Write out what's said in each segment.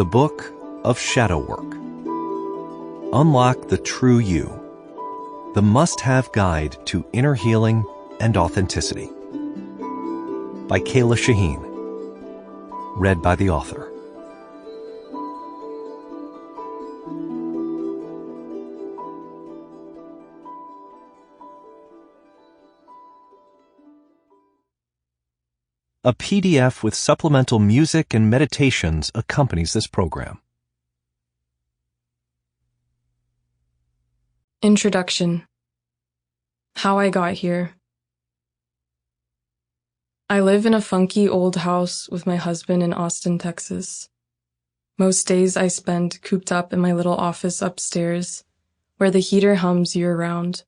the book of shadow work. Unlock the true you, the must-have guide to inner healing and authenticity. By Keila Shaheen. Read by the author. A PDF with supplemental music and meditations accompanies this program. Introduction. How I got here. I live in a funky old house with my husband in Austin, Texas. Most days I spend cooped up in my little office upstairs, where the heater hums year-round,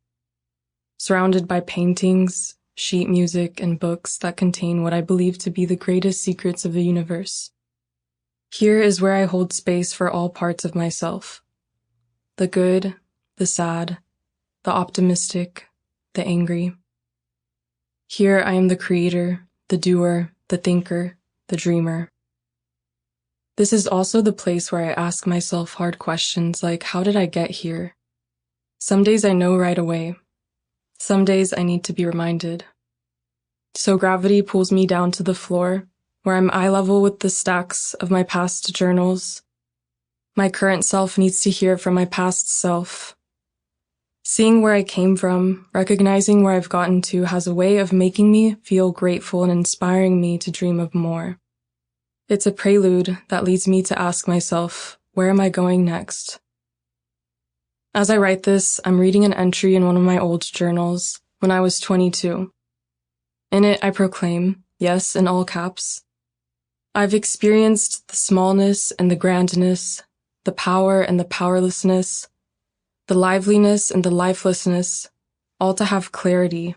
surrounded by paintings, sheet music, and books that contain what I believe to be the greatest secrets of the universe. Here is where I hold space for all parts of myself. The good, the sad, the optimistic, the angry. Here I am the creator, the doer, the thinker, the dreamer. This is also the place where I ask myself hard questions like, how did I get here? Some days I know right away. Some days I need to be reminded. So gravity pulls me down to the floor, where I'm eye level with the stacks of my past journals. My current self needs to hear from my past self. Seeing where I came from, recognizing where I've gotten to has a way of making me feel grateful and inspiring me to dream of more. It's a prelude that leads me to ask myself, where am I going next? As I write this, I'm reading an entry in one of my old journals when I was 22. In it, I proclaim, yes, in all caps, I've experienced the smallness and the grandness, the power and the powerlessness, the liveliness and the lifelessness, all to have clarity.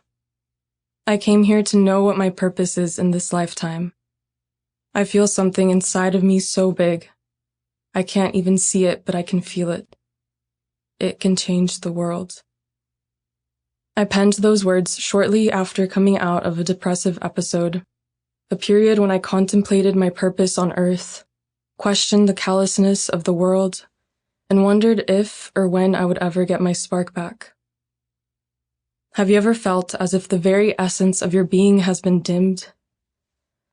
I came here to know what my purpose is in this lifetime. I feel something inside of me so big. I can't even see it, but I can feel it. It can change the world. I penned those words shortly after coming out of a depressive episode, a period when I contemplated my purpose on Earth, questioned the callousness of the world, and wondered if or when I would ever get my spark back. Have you ever felt as if the very essence of your being has been dimmed?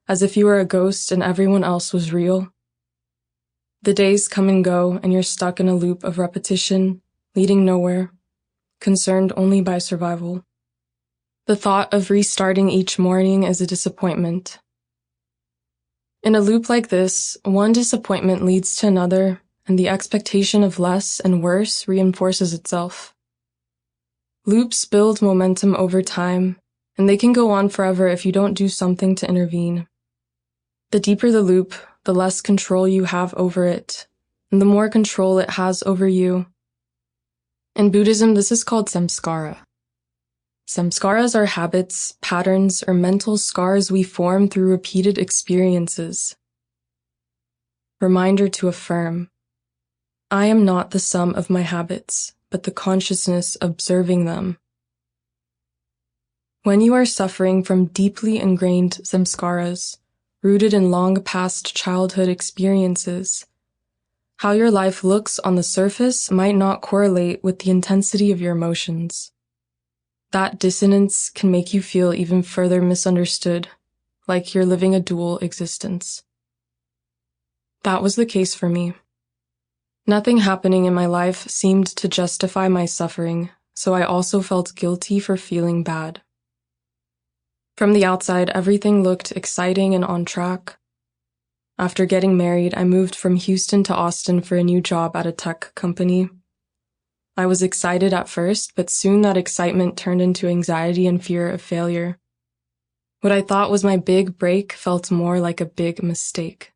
As if you were a ghost and everyone else was real? The days come and go, and you're stuck in a loop of repetition, leading nowhere, concerned only by survival. The thought of restarting each morning is a disappointment. In a loop like this, one disappointment leads to another, and the expectation of less and worse reinforces itself. Loops build momentum over time, and they can go on forever if you don't do something to intervene. The deeper the loop, the less control you have over it, and the more control it has over you. In Buddhism, this is called samskara. Samskaras are habits, patterns, or mental scars we form through repeated experiences. Reminder to affirm. I am not the sum of my habits, but the consciousness observing them. When you are suffering from deeply ingrained samskaras, rooted in long past childhood experiences, how your life looks on the surface might not correlate with the intensity of your emotions. That dissonance can make you feel even further misunderstood, like you're living a dual existence. That was the case for me. Nothing happening in my life seemed to justify my suffering, so I also felt guilty for feeling bad. From the outside, everything looked exciting and on track. After getting married, I moved from Houston to Austin for a new job at a tech company. I was excited at first, but soon that excitement turned into anxiety and fear of failure. What I thought was my big break felt more like a big mistake.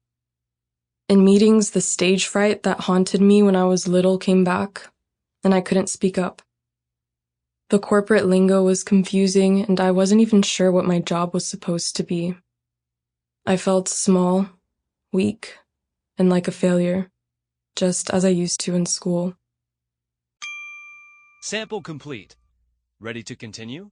In meetings, the stage fright that haunted me when I was little came back, and I couldn't speak up. The corporate lingo was confusing, and I wasn't even sure what my job was supposed to be. I felt small, weak, and like a failure, just as I used to in school. Sample complete. Ready to continue?